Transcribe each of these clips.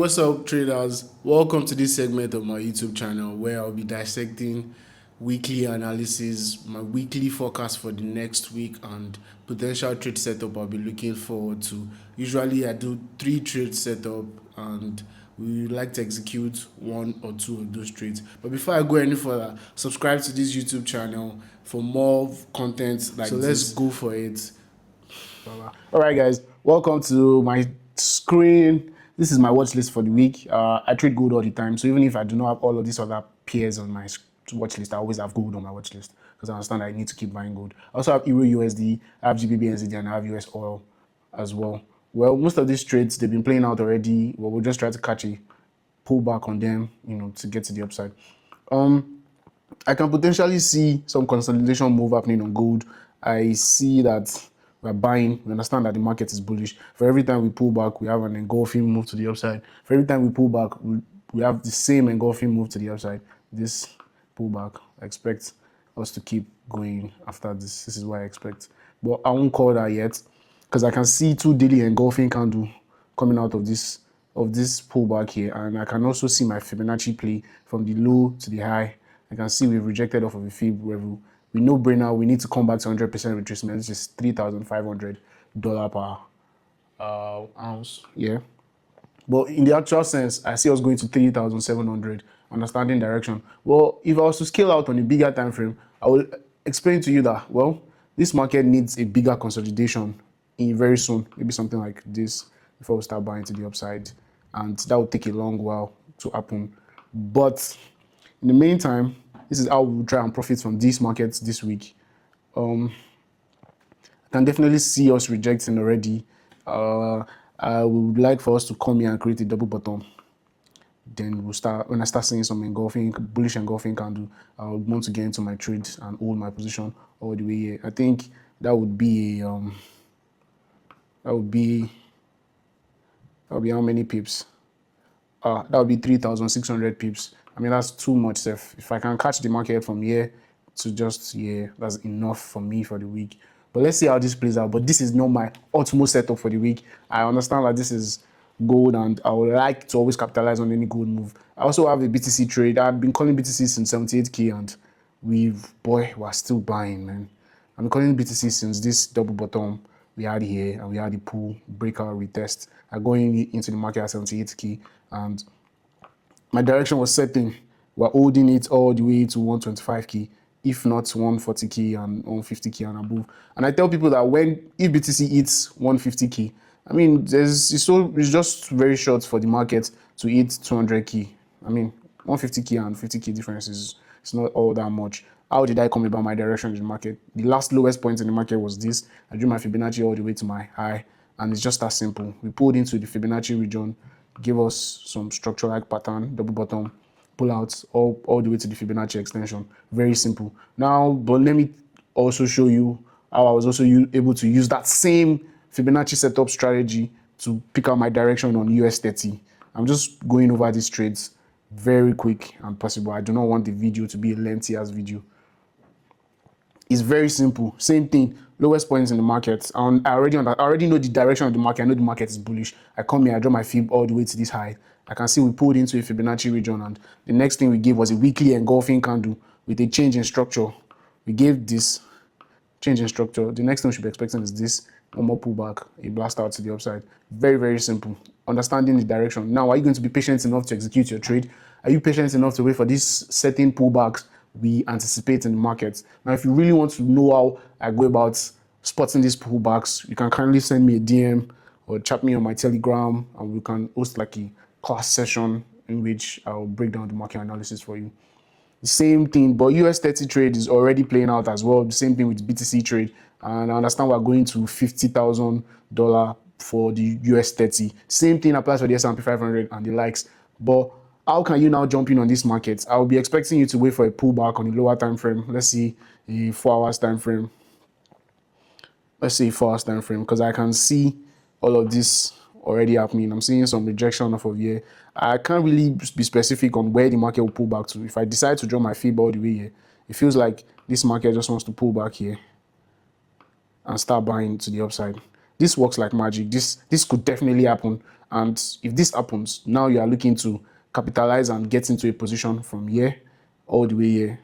What's up, traders? Welcome to this segment of my YouTube channel where I'll be dissecting weekly analysis, my weekly forecast for the next week, and potential trade setup I'll be looking forward to. Usually, I do 3 trade setup, and we like to execute 1 or 2 of those trades. But before I go any further, subscribe to this YouTube channel for more content like this. So let's go for it. All right, guys, welcome to my screen. This is my watch list for the week. I trade gold all the time, so even if I do not have all of these other peers on my watch list, I always have gold on my watch list because I understand I need to keep buying gold. I also have Euro USD, I have GBP NZD, and I have US oil as well. Well, most of these trades, they've been playing out already. Well, we'll just try to catch a pullback on them, to get to the upside. I can potentially see some consolidation move happening on gold. I see that we're buying. We understand that the market is bullish. For every time we pull back, we have an engulfing move to the upside. For every time we pull back, we have the same engulfing move to the upside. This pullback, I expect us to keep going after this. This is what I expect. But I won't call that yet because I can see 2 daily engulfing candle coming out of this pullback here, and I can also see my Fibonacci play from the low to the high. I can see we've rejected off of a fib level. We know brainer, we need to come back to 100% retracement. This is $3,500 per ounce. Yeah. But in the actual sense, I see us going to 3,700, understanding direction. Well, if I was to scale out on a bigger time frame, I will explain to you that, well, this market needs a bigger consolidation very soon, maybe something like this, before we start buying to the upside. And that will take a long while to happen. But in the meantime, this is how we'll try and profit from these markets this week. I can definitely see us rejecting already. I would like for us to come here and create a double bottom. Then when I start seeing some bullish engulfing candle, I would want to get into my trades and hold my position all the way here. I think that would be how many pips? That would be 3,600 pips. I mean, that's too much, Seth. If I can catch the market from here to just here, that's enough for me for the week. But let's see how this plays out. But this is not my utmost setup for the week. I understand that this is gold, and I would like to always capitalize on any gold move. I also have a BTC trade. I've been calling BTC since 78K, and we're still buying, man. I've been calling BTC since this double bottom we had here, and we had the pull, breakout, retest. I go into the market at 78K, and my direction was setting. We're holding it all the way to 125K, if not 140K and 150K and above. And I tell people that if BTC hits 150K, I mean, it's just very short for the market to hit 200K. I mean, 150K and 50K difference is not all that much. How did I come about my direction in the market? The last lowest point in the market was this. I drew my Fibonacci all the way to my high, and it's just that simple. We pulled into the Fibonacci region, give us some structure-like pattern, double bottom, pull out all the way to the Fibonacci extension. Very simple. Now, but let me also show you how I was also able to use that same Fibonacci setup strategy to pick out my direction on US30. I'm just going over these trades very quick and possible. I do not want the video to be a lengthy as video. It's very simple. Same thing. Lowest points in the market. And I already know the direction of the market. I know the market is bullish. I come here, I draw my fib all the way to this high. I can see we pulled into a Fibonacci region, and the next thing we gave was a weekly engulfing candle with a change in structure. We gave this change in structure. The next thing we should be expecting is this. One more pullback, a blast out to the upside. Very, very simple. Understanding the direction. Now, are you going to be patient enough to execute your trade? Are you patient enough to wait for these certain pullbacks we anticipate in the market? Now, if you really want to know how I go about spotting these pullbacks, you can kindly send me a DM or chat me on my Telegram, and we can host like a class session in which I'll break down the market analysis for you. The same thing, but US30 trade is already playing out as well. The same thing with BTC trade, and I understand we're going to $50,000 for the US30. Same thing applies for the S&P 500 and the likes. But how can you now jump in on this market? I'll be expecting you to wait for a pullback on the lower time frame. Let's see a 4 hours time frame. Let's say 4 hours time frame, because I can see all of this already happening. I'm seeing some rejection off of here. I can't really be specific on where the market will pull back to. If I decide to draw my fib all the way here, it feels like this market just wants to pull back here and start buying to the upside. This works like magic. This could definitely happen. And if this happens, now you are looking to capitalize and get into a position from here all the way here.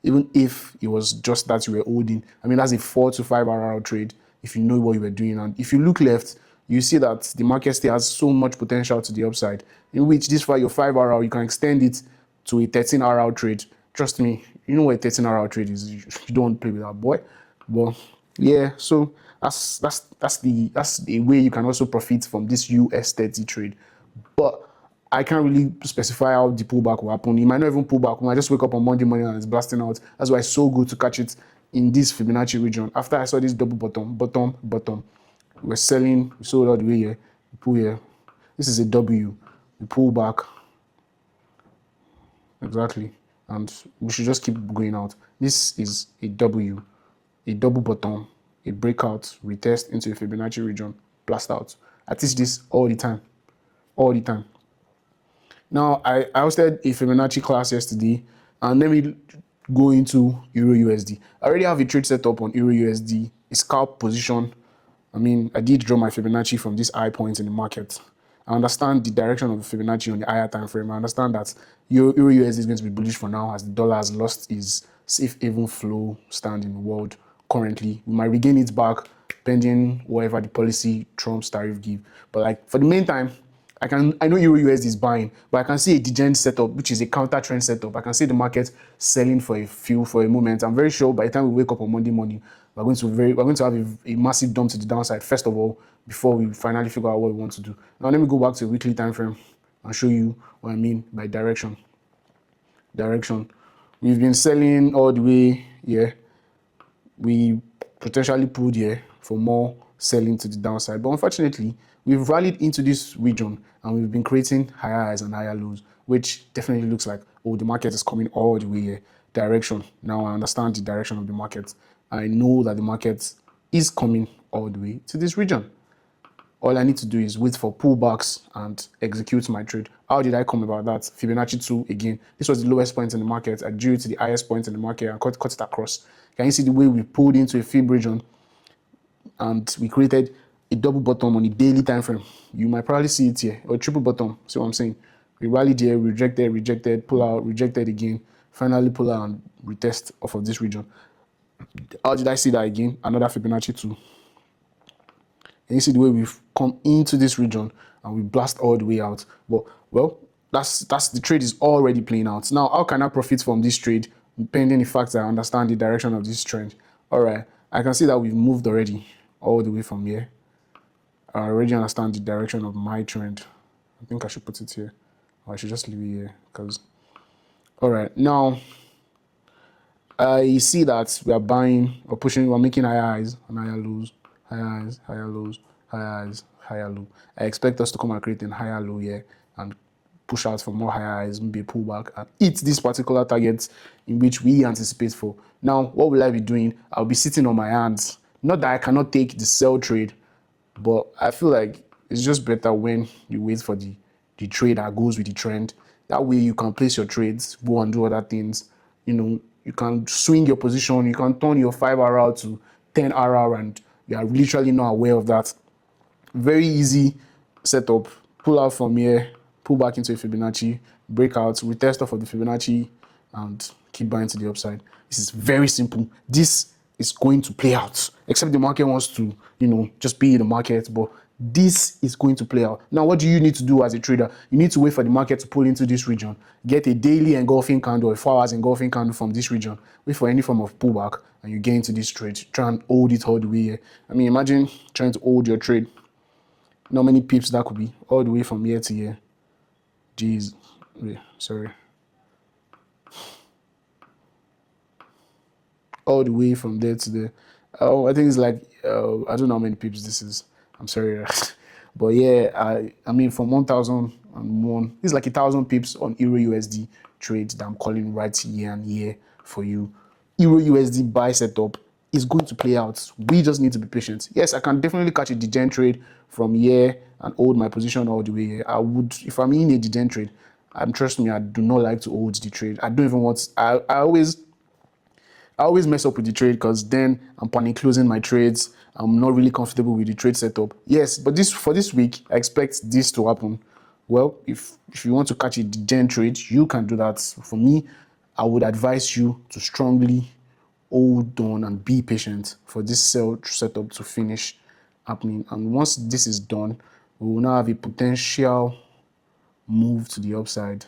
Even if it was just that you were holding, I mean, that's a 4 to 5 hour trade if you know what you were doing. And if you look left, you see that the market still has so much potential to the upside, in which this for your 5 hour, you can extend it to a 13 hour trade. Trust me, you know what a 13 hour trade is. You don't play with that, boy. But yeah, so that's the way you can also profit from this US 30 trade. But I can't really specify how the pullback will happen. It might not even pull back. We might just wake up on Monday morning and it's blasting out. That's why it's so good to catch it in this Fibonacci region. After I saw this double bottom, we're selling, we sold all the way here, we pull here. This is a W. We pull back. Exactly. And we should just keep going out. This is a W, a double bottom, a breakout, retest into a Fibonacci region, blast out. I teach this all the time. All the time. Now, I hosted a Fibonacci class yesterday, and let me go into Euro USD. I already have a trade set up on Euro USD, a scalp position. I mean, I did draw my Fibonacci from this high point in the market. I understand the direction of the Fibonacci on the higher time frame. I understand that Euro USD is going to be bullish for now as the dollar has lost its safe haven flow stand in the world currently. We might regain it back pending whatever the policy Trump's tariff give. But like for the meantime, I know Euro USD is buying, but I can see a degen setup, which is a counter trend setup. I can see the market selling for a moment. I'm very sure by the time we wake up on Monday morning, we're going to have a massive dump to the downside first of all before we finally figure out what we want to do. Now let me go back to a weekly time frame and show you what I mean by direction. We've been selling all the way here. We potentially pulled here for more selling to the downside, but unfortunately we've rallied into this region and we've been creating higher highs and higher lows, which definitely looks like, oh, the market is coming all the way here. Direction. Now I understand the direction of the market. I know that the market is coming all the way to this region. All I need to do is wait for pullbacks and execute my trade. How did I come about that? Fibonacci 2 again. This was the lowest point in the market. I drew it to the highest point in the market and cut it across. Can you see the way we pulled into a fib region and we created a double bottom on a daily time frame? You might probably see it here, or a triple bottom. See what I'm saying? We rallied here, rejected, pull out, rejected again, finally pull out and retest off of this region. How did I see that again? Another Fibonacci 2. And you see the way we've come into this region and we blast all the way out. But well, that's the trade is already playing out. Now, how can I profit from this trade? Pending the fact that I understand the direction of this trend. All right, I can see that we've moved already all the way from here. I already understand the direction of my trend. I think I should put it here, or I should just leave it here because. All right, now I see that we are buying or pushing. We're making higher highs and higher lows. Higher highs, higher lows, higher highs, higher low. I expect us to come and create a higher low here and push out for more higher highs, maybe a pullback and hit this particular target in which we anticipate for. Now, what will I be doing? I'll be sitting on my hands. Not that I cannot take the sell trade, but I feel like it's just better when you wait for the trade that goes with the trend. That way you can place your trades, go and do other things. You know, you can swing your position, you can turn your 5 hour to 10 hour and you are literally not aware of that. Very easy setup. Pull out from here, pull back into a Fibonacci, break out, retest off of the Fibonacci, and keep buying to the upside. This is very simple. This is going to play out, except the market wants to, you know, just be in the market, but this is going to play out. Now, what do you need to do as a trader? You need to wait for the market to pull into this region, get a daily engulfing candle, a 4 hours engulfing candle from this region, wait for any form of pullback, and you get into this trade. Try and hold it all the way here. I mean, imagine trying to hold your trade. How many pips that could be all the way from here to here. Jeez, wait, sorry. All the way from there to there. Oh, I think it's like I don't know how many pips this is. I'm sorry, but yeah, I mean from 1,001, it's like 1,000 pips on Euro USD trade that I'm calling right here and here for you. Euro USD buy setup is going to play out. We just need to be patient. Yes, I can definitely catch a degen trade from here and hold my position all the way here. I would, if I'm in a degen trade, and trust me, I do not like to hold the trade. I don't even want. I I always mess up with the trade because then I'm panic closing my trades. I'm not really comfortable with the trade setup. Yes, but for this week, I expect this to happen. Well, if you want to catch a gen trade, you can do that. For me, I would advise you to strongly hold on and be patient for this sell setup to finish happening. And once this is done, we will now have a potential move to the upside.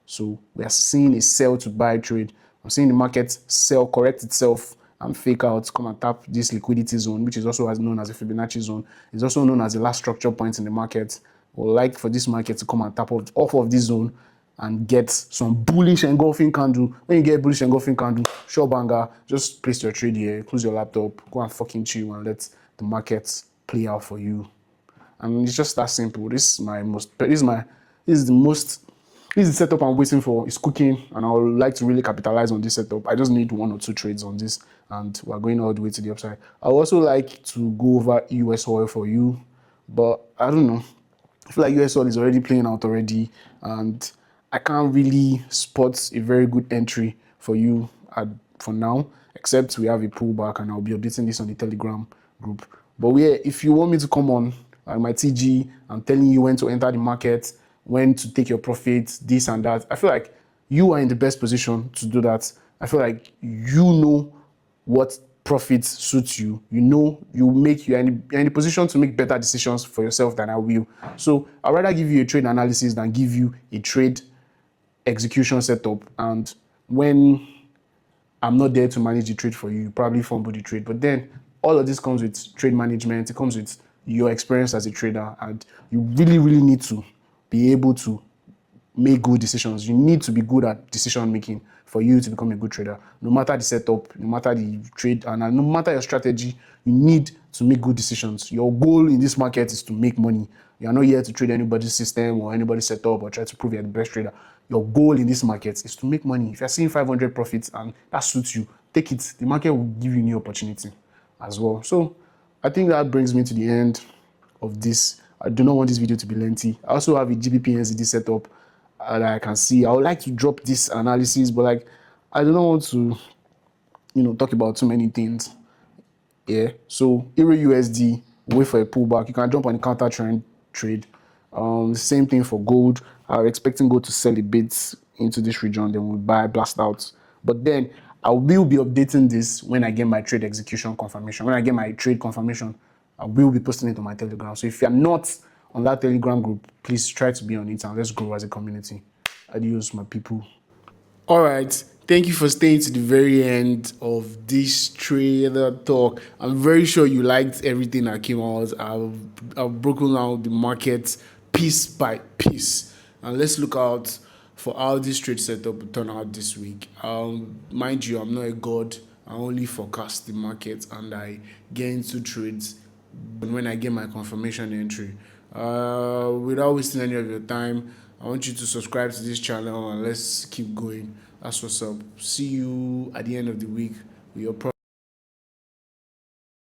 So we are seeing a sell to buy trade. I'm seeing the market sell, correct itself, and fake out, come and tap this liquidity zone, which is also known as a Fibonacci zone. It's also known as the last structure point in the market. We'd like for this market to come and tap off of this zone and get some bullish engulfing candle. When you get bullish engulfing candle, sure banger, just place your trade here, close your laptop, go and fucking chill and let the market play out for you. And it's just that simple. This is the setup I'm waiting for. It's cooking, and I would like to really capitalize on this setup. I just need 1 or 2 trades on this, and we're going all the way to the upside. I would also like to go over US oil for you, but I don't know. I feel like US oil is already playing out already, and I can't really spot a very good entry for you for now, except we have a pullback, and I'll be updating this on the Telegram group. But if you want me to come on my TG, I'm telling you when to enter the market, when to take your profits, this and that. I feel like you are in the best position to do that. I feel like you know what profits suits you. You know you're in the position to make better decisions for yourself than I will. So I'd rather give you a trade analysis than give you a trade execution setup. And when I'm not there to manage the trade for you, you probably fumble the trade. But then all of this comes with trade management. It comes with your experience as a trader, and you really, really need to be able to make good decisions. You need to be good at decision making for you to become a good trader. No matter the setup, no matter the trade, and no matter your strategy, you need to make good decisions. Your goal in this market is to make money. You are not here to trade anybody's system or anybody's setup or try to prove you're the best trader. Your goal in this market is to make money. If you're seeing 500 profits and that suits you, take it. The market will give you new opportunity as well. So I think that brings me to the end of this. I do not want this video to be lengthy. I also have a GBP NZD setup that I can see. I would like to drop this analysis, but I do not want to, talk about too many things. Yeah. So Euro USD, wait for a pullback. You can jump on the counter trend trade. Same thing for gold. I'm expecting gold to sell a bit into this region, then we'll buy, blast out. But then I will be updating this when I get my trade execution confirmation. When I get my trade confirmation, I will be posting it on my Telegram. So if you're not on that Telegram group, please try to be on it and let's grow as a community. Adios, my people. All right. Thank you for staying to the very end of this trader talk. I'm very sure you liked everything that came out. I've broken out the market piece by piece. And let's look out for how this trade setup will turn out this week. Mind you, I'm not a god. I only forecast the market and I get into trades when I get my confirmation entry. Without wasting any of your time, I want you to subscribe to this channel and let's keep going. That's what's up. See you at the end of the week with your